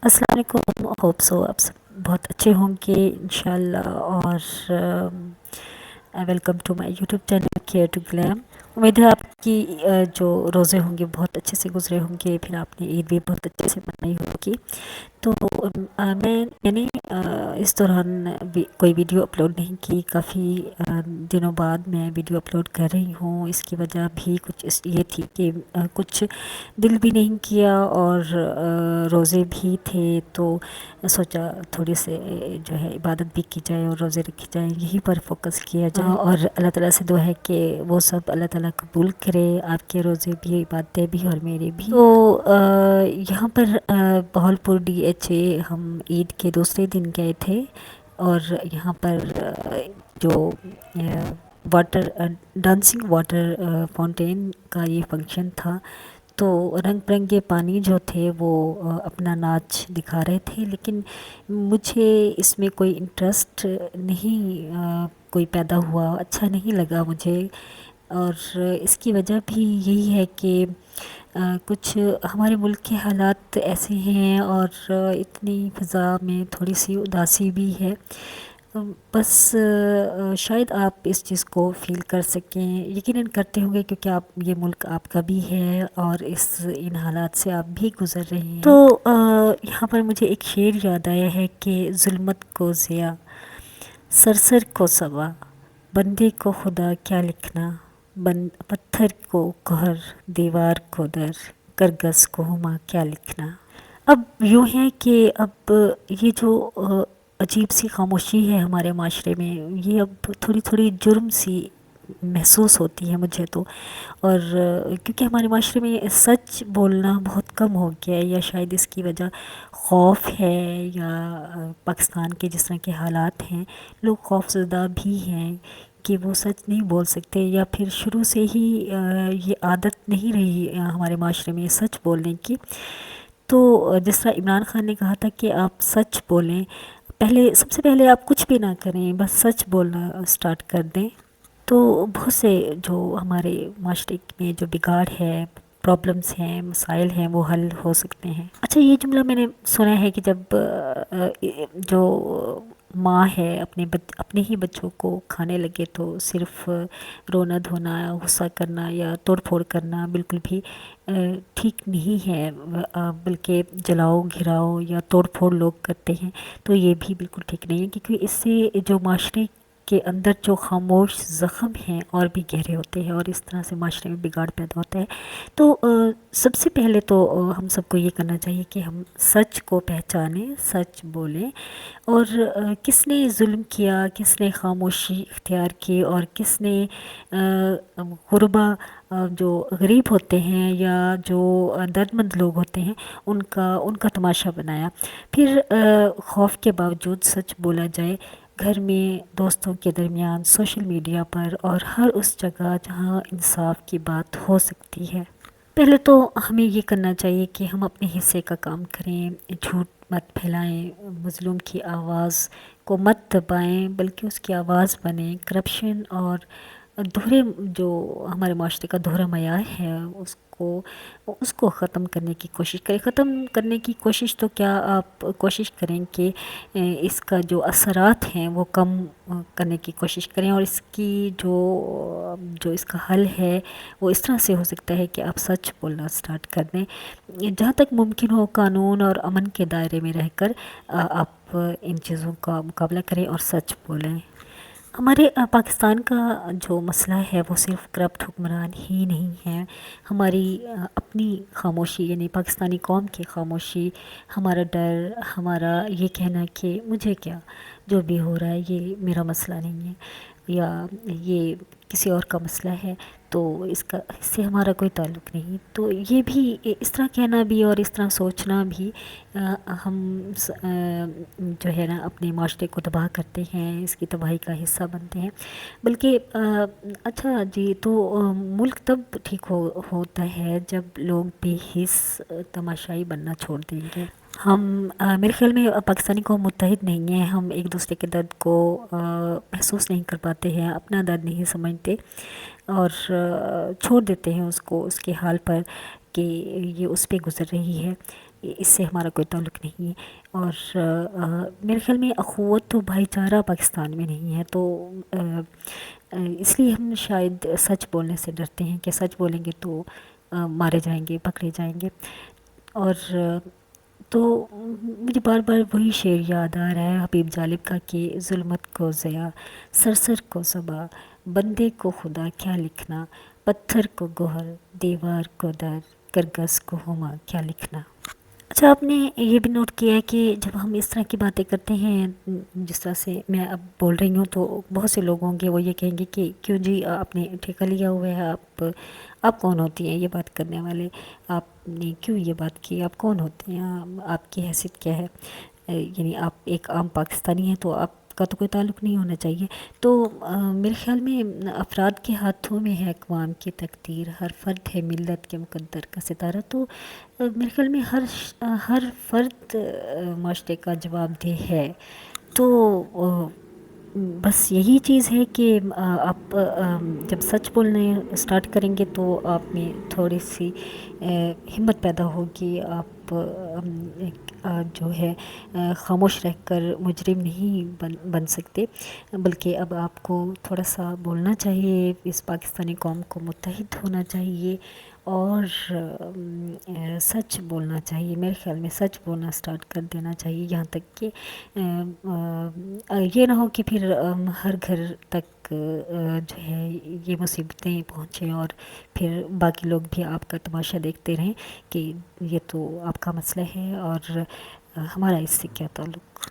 السلام علیکم، hope so آپ سب بہت اچھے ہوں گے انشاءاللہ، اور welcome to my YouTube channel care to glam. امید ہے آپ کی جو روزے ہوں گے بہت اچھے سے گزرے ہوں گے، پھر آپ نے عید بھی بہت اچھے سے منائی ہوگی۔ تو میں نے اس دوران کوئی ویڈیو اپلوڈ نہیں کی، کافی دنوں بعد میں ویڈیو اپلوڈ کر رہی ہوں۔ اس کی وجہ بھی کچھ یہ تھی کہ کچھ دل بھی نہیں کیا اور روزے بھی تھے، تو سوچا تھوڑی سے جو ہے عبادت بھی کی جائے اور روزے رکھی جائیں، یہی پر فوکس کیا جائے، اور اللہ تعالیٰ سے دعا ہے کہ وہ سب اللہ تعالیٰ قبول کرے، آپ کے روزے بھی، عبادتیں بھی اور میرے بھی۔ تو یہاں پر بہاولپور DHA ہم عید کے دوسرے دن گئے تھے، اور یہاں پر جو واٹر ڈانسنگ واٹر فاؤنٹین کا یہ فنکشن تھا، تو رنگ برنگے پانی جو تھے وہ اپنا ناچ دکھا رہے تھے، لیکن مجھے اس میں کوئی انٹرسٹ نہیں کوئی پیدا ہوا، اچھا نہیں لگا مجھے، اور اس کی وجہ بھی یہی ہے کہ کچھ ہمارے ملک کے حالات ایسے ہیں، اور اتنی فضا میں تھوڑی سی اداسی بھی ہے۔ بس شاید آپ اس چیز کو فیل کر سکیں، یقیناً کرتے ہوں گے، کیونکہ یہ ملک آپ کا بھی ہے اور ان حالات سے آپ بھی گزر رہے ہیں۔ تو یہاں پر مجھے ایک شعر یاد آیا ہے کہ ظلمت کو ضیاء، سرسر کو صبا، بندے کو خدا کیا لکھنا، پتھر کو گوہر، دیوار کو در، کرگس کو ہما کیا لکھنا۔ اب یوں ہے کہ اب یہ جو عجیب سی خاموشی ہے ہمارے معاشرے میں، یہ اب تھوڑی تھوڑی جرم سی محسوس ہوتی ہے مجھے تو، اور کیونکہ ہمارے معاشرے میں سچ بولنا بہت کم ہو گیا ہے، یا شاید اس کی وجہ خوف ہے، یا پاکستان کے جس طرح کے حالات ہیں، لوگ خوف زدہ بھی ہیں کہ وہ سچ نہیں بول سکتے، یا پھر شروع سے ہی یہ عادت نہیں رہی ہمارے معاشرے میں سچ بولنے کی۔ تو جس طرح عمران خان نے کہا تھا کہ آپ سچ بولیں، سب سے پہلے آپ کچھ بھی نہ کریں، بس سچ بولنا سٹارٹ کر دیں، تو بہت سے جو ہمارے معاشرے میں جو بگاڑ ہے، پرابلمس ہیں، مسائل ہیں، وہ حل ہو سکتے ہیں۔ اچھا، یہ جملہ میں نے سنا ہے کہ جب جو ماں ہے اپنے ہی بچوں کو کھانے لگے تو صرف رونا دھونا، غصہ کرنا یا توڑ پھوڑ کرنا بالکل بھی ٹھیک نہیں ہے، بلکہ جلاؤ گھراؤ یا توڑ پھوڑ لوگ کرتے ہیں، تو یہ بھی بالکل ٹھیک نہیں ہے، کیونکہ اس سے جو معاشرے کے اندر جو خاموش زخم ہیں اور بھی گہرے ہوتے ہیں، اور اس طرح سے معاشرے میں بگاڑ پیدا ہوتا ہے۔ تو سب سے پہلے تو ہم سب کو یہ کرنا چاہیے کہ ہم سچ کو پہچانیں، سچ بولیں، اور کس نے ظلم کیا، کس نے خاموشی اختیار کی، اور کس نے غربا جو غریب ہوتے ہیں یا جو درد مند لوگ ہوتے ہیں ان کا تماشا بنایا، پھر خوف کے باوجود سچ بولا جائے، گھر میں، دوستوں کے درمیان، سوشل میڈیا پر، اور ہر اس جگہ جہاں انصاف کی بات ہو سکتی ہے۔ پہلے تو ہمیں یہ کرنا چاہیے کہ ہم اپنے حصے کا کام کریں، جھوٹ مت پھیلائیں، مظلوم کی آواز کو مت دبائیں، بلکہ اس کی آواز بنیں، کرپشن اور جو ہمارے معاشرے کا دوہرا معیار ہے اس کو ختم کرنے کی کوشش کریں۔ ختم کرنے کی کوشش تو کیا، آپ کوشش کریں کہ اس کا جو اثرات ہیں وہ کم کرنے کی کوشش کریں، اور اس کی جو اس کا حل ہے وہ اس طرح سے ہو سکتا ہے کہ آپ سچ بولنا سٹارٹ کر دیں، جہاں تک ممکن ہو قانون اور امن کے دائرے میں رہ کر آپ ان چیزوں کا مقابلہ کریں اور سچ بولیں۔ ہمارے پاکستان کا جو مسئلہ ہے وہ صرف کرپٹ حکمران ہی نہیں ہے، ہماری اپنی خاموشی، یعنی پاکستانی قوم کی خاموشی، ہمارا ڈر، ہمارا یہ کہنا کہ مجھے کیا، جو بھی ہو رہا ہے یہ میرا مسئلہ نہیں ہے، یا یہ کسی اور کا مسئلہ ہے، تو اس سے ہمارا کوئی تعلق نہیں، تو یہ بھی اس طرح کہنا بھی اور اس طرح سوچنا بھی ہم جو ہے نا اپنے معاشرے کو تباہ کرتے ہیں، اس کی تباہی کا حصہ بنتے ہیں، بلکہ اچھا جی، تو ملک تب ٹھیک ہوتا ہے جب لوگ بے حس تماشائی بننا چھوڑ دیں گے۔ میرے خیال میں پاکستانی کو متحد نہیں ہیں، ہم ایک دوسرے کے درد کو محسوس نہیں کر پاتے ہیں، اپنا درد نہیں سمجھتے، اور چھوڑ دیتے ہیں اس کو اس کے حال پر کہ یہ اس پہ گزر رہی ہے۔ اس سے ہمارا کوئی تعلق نہیں ہے. اور میرے خیال میں اخوت و بھائی چارہ پاکستان میں نہیں ہے. تو اس لیے ہم شاید سچ بولنے سے ڈرتے ہیں کہ سچ بولیں گے تو مارے جائیں گے، پکڑے جائیں گے. اور تو مجھے بار بار وہی شعر یاد آ رہا ہے حبیب جالب کا کہ ظلمت کو ضیا، سرسر کو صبا، بندے کو خدا کیا لکھنا، پتھر کو گوہر، دیوار کو در، کرگس کو ہما کیا لکھنا. اچھا، آپ نے یہ بھی نوٹ کیا ہے کہ جب ہم اس طرح کی باتیں کرتے ہیں، جس طرح سے میں اب بول رہی ہوں، تو بہت سے لوگ ہوں گے وہ یہ کہیں گے کہ کیوں جی آپ نے ٹھیکہ لیا ہوا ہے، آپ کون ہوتی ہیں یہ بات کرنے والے، آپ نے کیوں یہ بات کی، آپ کون ہوتے ہیں، آپ کی حیثیت کیا ہے. یعنی آپ ایک عام پاکستانی ہیں تو آپ کا تو کوئی تعلق نہیں ہونا چاہیے. تو میرے خیال میں افراد کے ہاتھوں میں ہے اقوام کی تقدیر، ہر فرد ہے ملت کے مقدر کا ستارہ. تو میرے خیال میں ہر فرد معاشرے کا جواب دہ ہے. تو بس یہی چیز ہے کہ آپ جب سچ بولنے اسٹارٹ کریں گے تو آپ میں تھوڑی سی ہمت پیدا ہوگی. آپ جو ہے خاموش رہ کر مجرم نہیں بن سکتے، بلکہ اب آپ کو تھوڑا سا بولنا چاہیے، اس پاکستانی قوم کو متحد ہونا چاہیے اور سچ بولنا چاہیے. میرے خیال میں سچ بولنا سٹارٹ کر دینا چاہیے، یہاں تک کہ یہ نہ ہو کہ پھر ہر گھر تک جو ہے یہ مصیبتیں پہنچیں اور پھر باقی لوگ بھی آپ کا تماشا دیکھتے رہیں کہ یہ تو آپ کا مسئلہ ہے اور ہمارا اس سے کیا تعلق.